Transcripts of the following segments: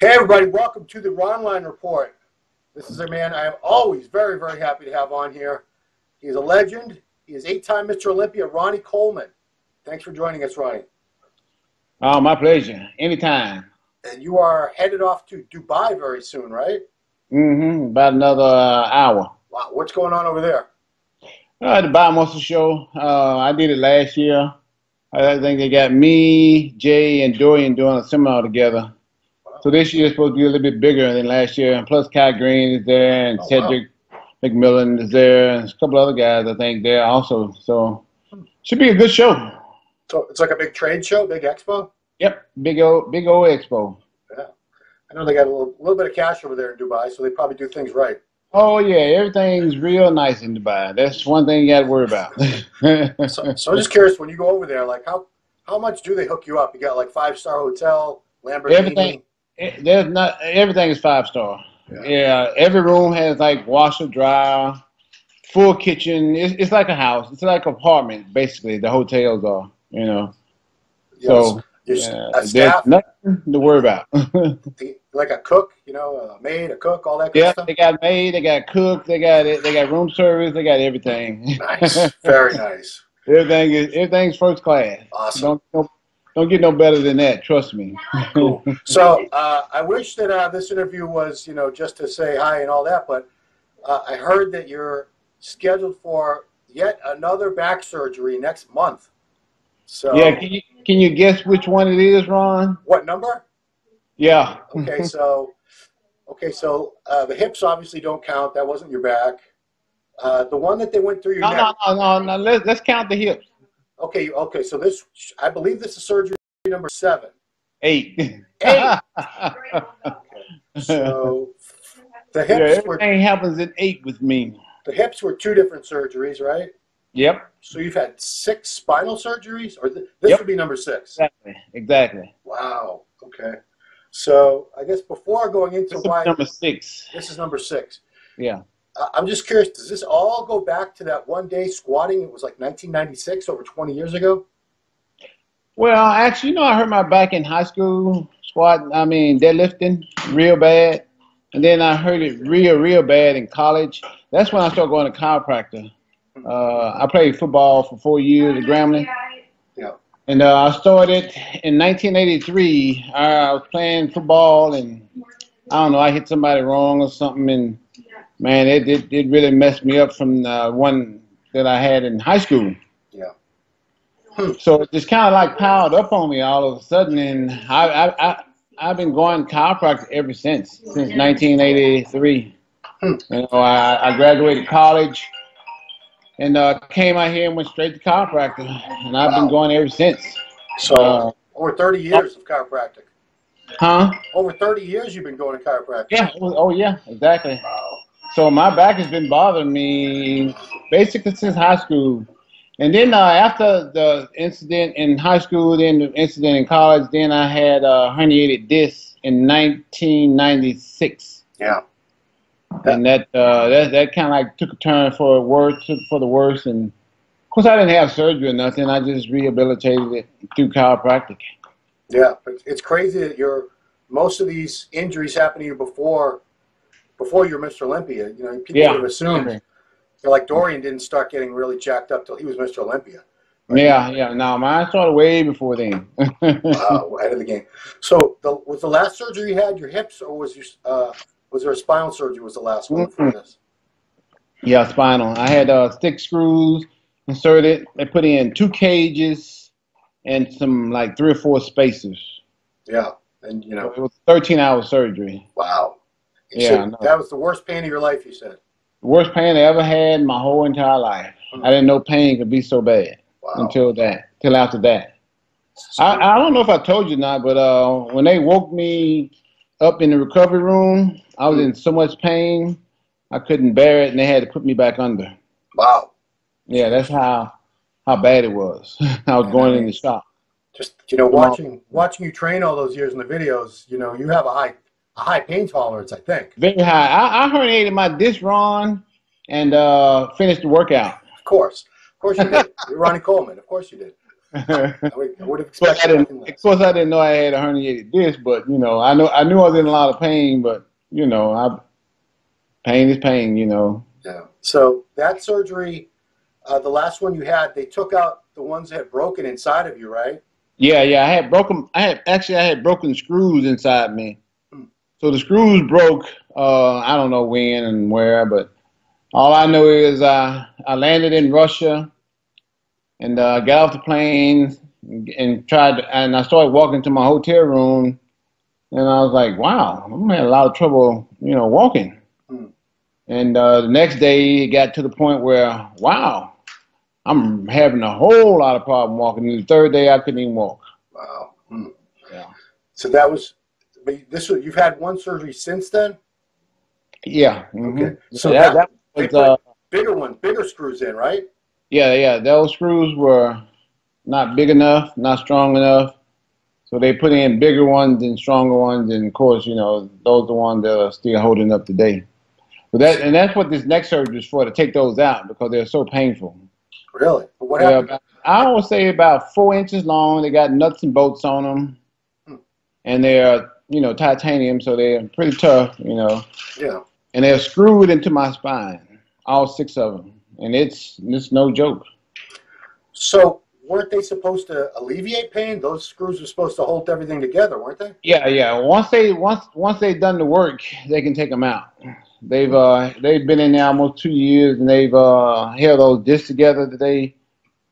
Hey everybody, welcome to the Ronline report. This is a man I am always very, very happy to have on here. He is a legend. He is 8-time Mr. Olympia, Ronnie Coleman. Thanks for joining us, Ronnie. Oh, my pleasure. Anytime. And you are headed off to Dubai very soon, right? Mm-hmm. About another hour. Wow, what's going on over there? The Dubai Muscle Show. I did it last year. I think they got me, Jay, and Dorian doing a seminar together. Wow. So this year is supposed to be a little bit bigger than last year. And plus Kai Green is there, and Cedric McMillan is there, and a couple other guys I think there also. So should be a good show. So it's like a big trade show, big expo? Yep, big old expo. Yeah. I know they got a little bit of cash over there in Dubai, so they probably do things right. Oh, yeah, everything's real nice in Dubai. That's one thing you got to worry about. so I'm just curious, when you go over there, like how much do they hook you up? You got like 5-star hotel, Lamborghini? Everything is 5-star. Yeah, every room has like washer, dryer, full kitchen. It's like a house. It's like an apartment, basically, the hotels are, you know. Yes. So there's nothing to worry about. Like a cook, you know, a maid, a cook, all that kind of stuff? Yeah, they got maid, they got cook, they got room service, they got everything. Nice, very nice. Everything's first class. Awesome. Don't get no better than that, trust me. Cool. So I wish that this interview was, you know, just to say hi and all that, but I heard that you're scheduled for yet another back surgery next month. So yeah, can you guess which one it is, Ron? What number? Yeah. Okay, so the hips obviously don't count. That wasn't your back. The one that they went through your neck. No. Let's count the hips. Okay. So this, I believe this is surgery number 7. 8. 8. Okay. So the hips everything happens at 8 with me. The hips were 2 different surgeries, right? Yep. So you've had 6 spinal surgeries, or this would be number 6. Exactly. Wow. Okay. So I guess before going into why number 6. This is number 6. Yeah. I'm just curious. Does this all go back to that one day squatting? It was like 1996, over 20 years ago. Well, actually, you know, I hurt my back in high school deadlifting real bad, and then I hurt it real bad in college. That's when I started going to chiropractor. I played football for 4 years at Grambling. Yeah. And I started in 1983. I was playing football, and I don't know, I hit somebody wrong or something, and man, it really messed me up from the one that I had in high school. Yeah. So it just kind of like piled up on me all of a sudden, and I've been going chiropractor ever since 1983. You know, I graduated college. And came out here and went straight to chiropractor, and I've been going ever since. So over 30 years of chiropractic. Huh? Over 30 years you've been going to chiropractic. Yeah. Oh, yeah, exactly. Wow. So my back has been bothering me basically since high school. And then after the incident in high school, then the incident in college, then I had a herniated disc in 1996. Yeah. And that kind of like took a turn for the worse. And of course, I didn't have surgery or nothing. I just rehabilitated it through chiropractic. Yeah, but it's crazy that most of these injuries happened to you before you were Mr. Olympia. You know, people would have assumed. Like Dorian didn't start getting really jacked up till he was Mr. Olympia. Right? Yeah. No, mine started way before then. Wow, ahead of the game. So was the last surgery you had your hips, or was there a spinal surgery was the last one before this? Yeah, spinal. I had 6 screws inserted. They put in 2 cages and some like 3 or 4 spacers. Yeah, and you know. So it was 13-hour surgery. Wow. Yeah, that was the worst pain of your life, you said. The worst pain I ever had in my whole entire life. I didn't know pain could be so bad until after that. I don't know if I told you or not, but when they woke me up in the recovery room, I was in so much pain, I couldn't bear it, and they had to put me back under. Wow. Yeah, that's how bad it was. I was going in the shop. Just, you know, watching you train all those years in the videos, you know, you have a high pain tolerance, I think. Very high. I herniated my disc, Ron, and finished the workout. Of course you did. You're Ronnie Coleman. Of course you did. I would have expected nothing less. Of course, I didn't know I had a herniated disc, but you know, I knew I was in a lot of pain, but you know, pain is pain, you know. Yeah. So that surgery, the last one you had, they took out the ones that had broken inside of you, right? Yeah, yeah. I had broken screws inside me. So the screws broke. I don't know when and where, but all I know is I landed in Russia and got off the plane and I started walking to my hotel room, and I was like, wow, I'm having a lot of trouble, you know, walking. And the next day, it got to the point where, wow, I'm having a whole lot of problem walking. And the third day, I couldn't even walk. Wow. Yeah. So that was, you've had one surgery since then? Yeah. Okay. So that was, bigger screws in, right? Yeah, yeah. Those screws were not big enough, not strong enough. So they put in bigger ones and stronger ones, and of course, you know, those are the ones that are still holding up today. But that's what this neck surgery is for, to take those out because they're so painful. Really? But what happened? I would say about 4 inches long. They got nuts and bolts on them, and they're, you know, titanium, so they're pretty tough, you know. Yeah. And they're screwed into my spine, all 6 of them, and it's no joke. So weren't they supposed to alleviate pain? Those screws were supposed to hold everything together, weren't they? Yeah, yeah. Once they've done the work, they can take them out. They've been in there almost 2 years, and they've held those discs together that they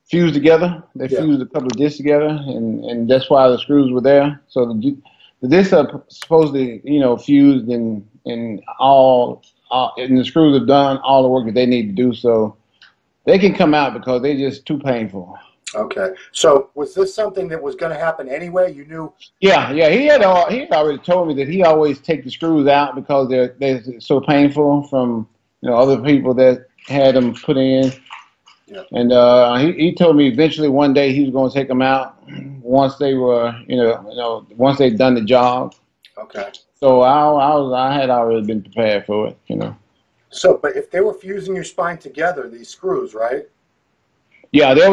fused together. They fused a couple of discs together, and that's why the screws were there. So the discs are supposedly, you know, fused and all, and the screws have done all the work that they need to do. So they can come out because they're just too painful. Okay. So was this something that was going to happen anyway? You knew? Yeah, yeah. He had already told me that he always take the screws out because they're so painful from, you know, other people that had them put in. Yeah. And he told me eventually one day he was going to take them out once they were, you know, once they'd done the job. Okay. So I had already been prepared for it, you know. So, but if they were fusing your spine together, these screws, right? Yeah, they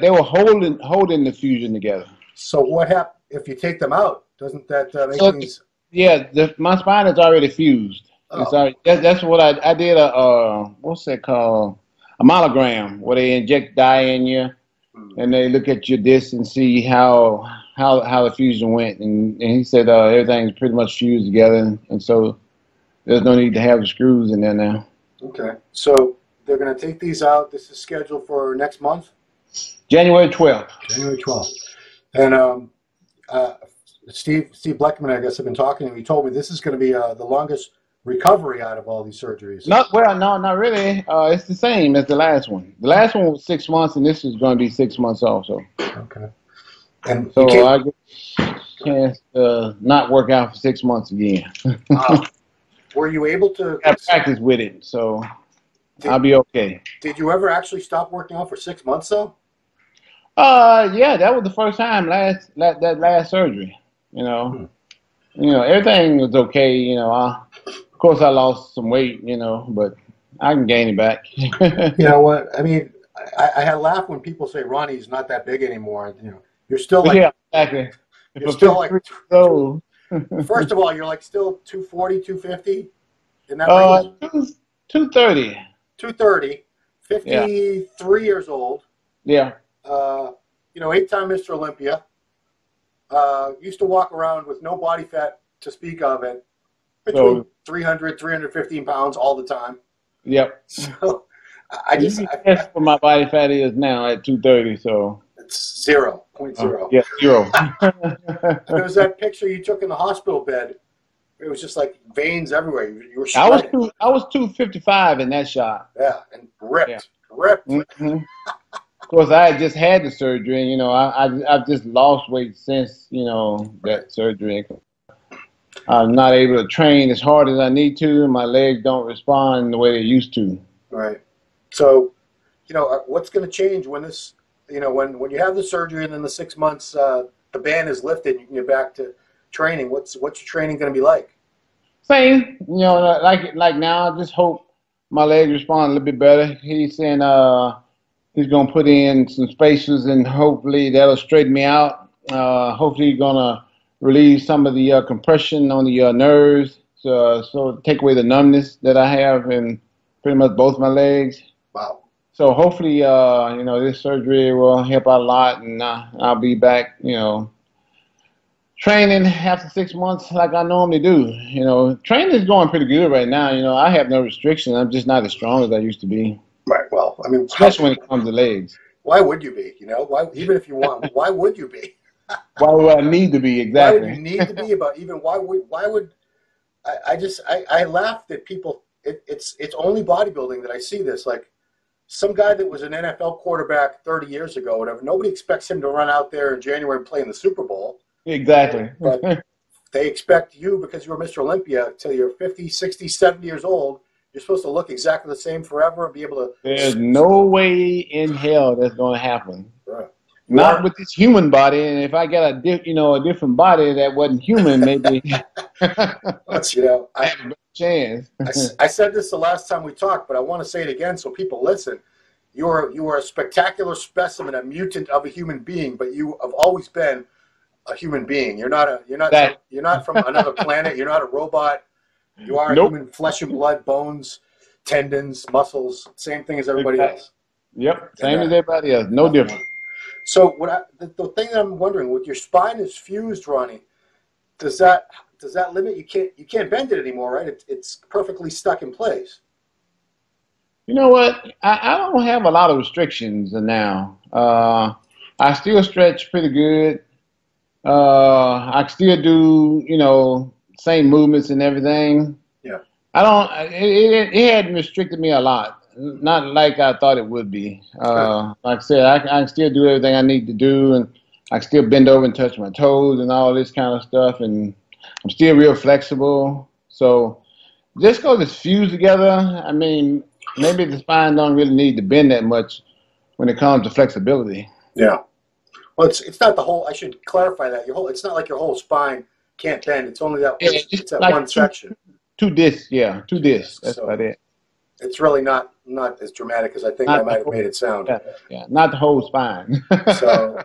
were holding the fusion together. So what happens if you take them out? Doesn't that make things? Yeah, my spine is already fused. Oh. It's already, that's what I did what's that called? A myelogram, where they inject dye in you, and they look at your disc and see how the fusion went. And he said everything's pretty much fused together, and so there's no need to have the screws in there now. Okay, so they're going to take these out. This is scheduled for next month? January 12th. January 12th. And Steve Bleckman, I guess I've been talking to him. He told me this is going to be the longest recovery out of all these surgeries. No, not really. It's the same as the last one. The last one was 6 months, and this is going to be 6 months also. Okay. And so I get a chance to not work out for 6 months again. Were you able to practice with it? So I'll be okay. Did you ever actually stop working out for 6 months though? Yeah, that was the first time that last surgery. You know, everything was okay. You know, of course I lost some weight. You know, but I can gain it back. You know what? I mean, I had laugh when people say Ronnie's not that big anymore. You know, you're still like, yeah, exactly. You're still like, so. First of all, you're like still 240, 250 in that range? 230. 230, 53 years old. Yeah. You know, 8-time Mr. Olympia. Used to walk around with no body fat to speak of it, between 300, 315 pounds all the time. Yep. So I just guess what my body fat is now at 230. So it's 0.0. Yeah, 0. There was that picture you took in the hospital bed. It was just like veins everywhere. You were I was 255 in that shot. Yeah, and ripped. Mm-hmm. Of course, I had just had the surgery, and you know, I've just lost weight since, you know, that surgery. I'm not able to train as hard as I need to, and my legs don't respond the way they used to. Right. So, you know, what's going to change when this, you know, when you have the surgery and then the 6 months, the ban is lifted, and you can get back to training. What's your training going to be like? Same, you know, like now. I just hope my legs respond a little bit better. He's saying He's going to put in some spaces, and hopefully that'll straighten me out. Hopefully he's going to relieve some of the compression on the nerves, so take away the numbness that I have in pretty much both my legs. Wow. So hopefully, you know, this surgery will help out a lot, and I'll be back, you know, training after 6 months like I normally do. You know, training is going pretty good right now. You know, I have no restrictions. I'm just not as strong as I used to be. Right. Well, I mean, especially when it comes to legs. Why would you be? You know, why? Even if you want, why would you be? Why would I need to be? Exactly. Why would you need to be? But even why would? I laugh that people. It's only bodybuilding that I see this. Like some guy that was an NFL quarterback 30 years ago, whatever. Nobody expects him to run out there in January and play in the Super Bowl. Exactly. But they expect you, because you were Mr. Olympia, till you're 50, 60, 70 years old. You're supposed to look exactly the same forever and be able to. There's no way in hell that's going to happen. Right. Not with this human body, and if I got a different body that wasn't human, maybe. Let's, you know, I have a chance. I said this the last time we talked, but I want to say it again so people listen. You are a spectacular specimen, a mutant of a human being, but you have always been a human being. You're not from another planet. You're not a robot. You are a human, flesh and blood, bones, tendons, muscles, same thing as everybody else. Yep, same as everybody else, no different. So the thing that I'm wondering, with your spine is fused, Ronnie, does that limit? You can't bend it anymore, right? It's perfectly stuck in place. You know what? I don't have a lot of restrictions now. I still stretch pretty good. I still do, you know, same movements and everything. Yeah. I don't. It hadn't restricted me a lot. Not like I thought it would be. Like I said, I can still do everything I need to do, and I can still bend over and touch my toes and all this kind of stuff, and I'm still real flexible. So just because it's fused together, I mean, maybe the spine don't really need to bend that much when it comes to flexibility. Yeah. Well, it's not the whole. I should clarify that it's not like your whole spine can't bend. It's only that. It's that like one section. Two discs, yeah, two discs. That's so about it. It's really not as dramatic as I think I might have made it sound. Yeah, not the whole spine. So,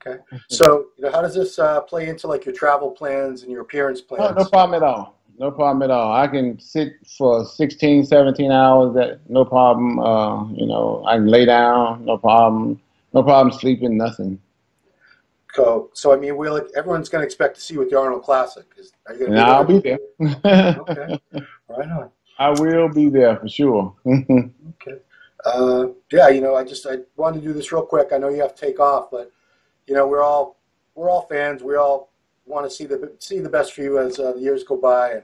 okay. So, you know, how does this play into like your travel plans and your appearance plans? No problem at all. No problem at all. I can sit for 16, 17 hours. No problem. You know, I can lay down. No problem. No problem sleeping. Nothing. So I mean, everyone's going to expect to see you with the Arnold Classic. Are you going to be there? I'll be there. Okay. Right on. I will be there for sure. Okay. Yeah, you know, I wanted to do this real quick. I know you have to take off, but you know, we're all fans. We all want to see the best for you as the years go by, and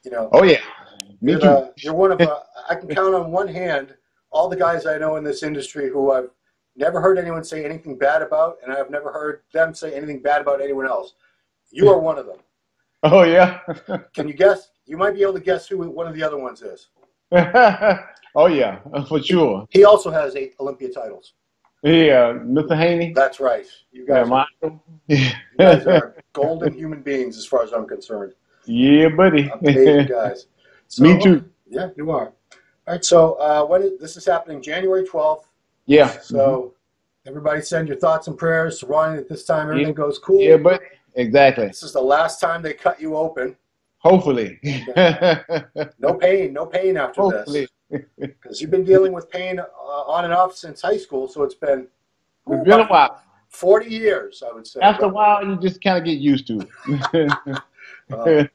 you know. Oh yeah. Me too. You're one of I can count on one hand all the guys I know in this industry who I've never heard anyone say anything bad about, and I've never heard them say anything bad about anyone else. You are one of them. Oh yeah. Can you guess? You might be able to guess who one of the other ones is. Oh yeah, for sure. He also has 8 Olympia titles. Yeah, Mr. Haney. That's right. You guys, you guys are golden human beings as far as I'm concerned. Yeah, buddy. Amazing guys. So, me too. Yeah, you are. All right. So this is happening January 12th. Yeah. So everybody send your thoughts and prayers to Ronnie that this time everything goes cool. Yeah, buddy. Exactly. This is the last time they cut you open. Hopefully. No pain after this. Because you've been dealing with pain on and off since high school, so it's been a while. 40 years, I would say. After a while, you just kind of get used to it.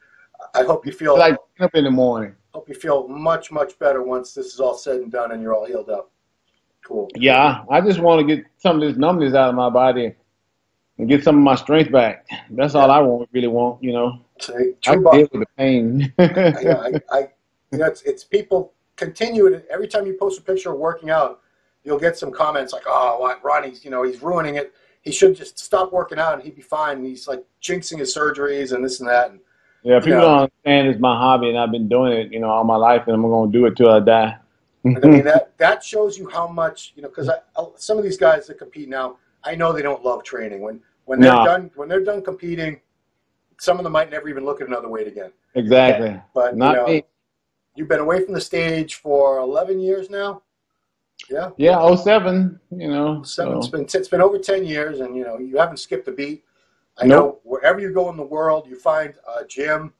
I hope you feel like up in the morning. Hope you feel much, much better once this is all said and done and you're all healed up. Cool. Yeah, I just want to get some of this numbness out of my body and get some of my strength back. That's all I really want, you know. See, I deal with the pain. It's people continue it. Every time you post a picture of working out, you'll get some comments like, "Oh, Ronnie's, you know, he's ruining it. He should just stop working out and he'd be fine. And he's like jinxing his surgeries and this and that." And, yeah, people don't understand it's my hobby, and I've been doing it, you know, all my life, and I'm going to do it till I die. I mean, that shows you how much, you know, because some of these guys that compete now, I know they don't love training. When they're done competing, some of them might never even look at another weight again. Exactly. But not me. You've been away from the stage for 11 years now. Yeah. Yeah, '07, you know. Seven. So. It's been over 10 years, and you know you haven't skipped a beat. I Nope. know wherever you go in the world, you find a gym.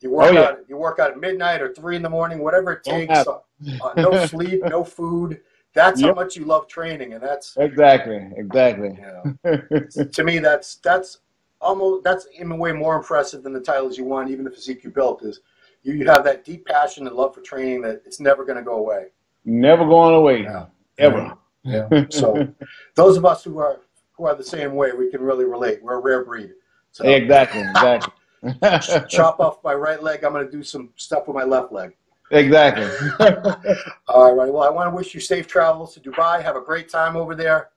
You work Oh, yeah. out. You work out at midnight or 3 in the morning, whatever it takes. No sleep, no food. That's how much you love training, and that's exactly. You know, to me, that's even way more impressive than the titles you won, even the physique you built. Is you have that deep passion and love for training that it's never going to go away. Never going away. Yeah. Ever. Yeah. So those of us who are the same way, we can really relate. We're a rare breed. So Exactly. chop off my right leg. I'm going to do some stuff with my left leg. Exactly. All right. Well, I want to wish you safe travels to Dubai. Have a great time over there.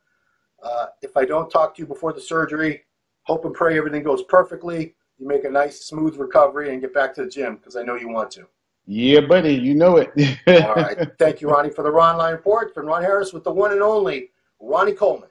If I don't talk to you before the surgery, hope and pray everything goes perfectly. You make a nice, smooth recovery and get back to the gym because I know you want to. Yeah, buddy. You know it. All right. Thank you, Ronnie, for the Ronline report. From Ron Harris with the one and only Ronnie Coleman.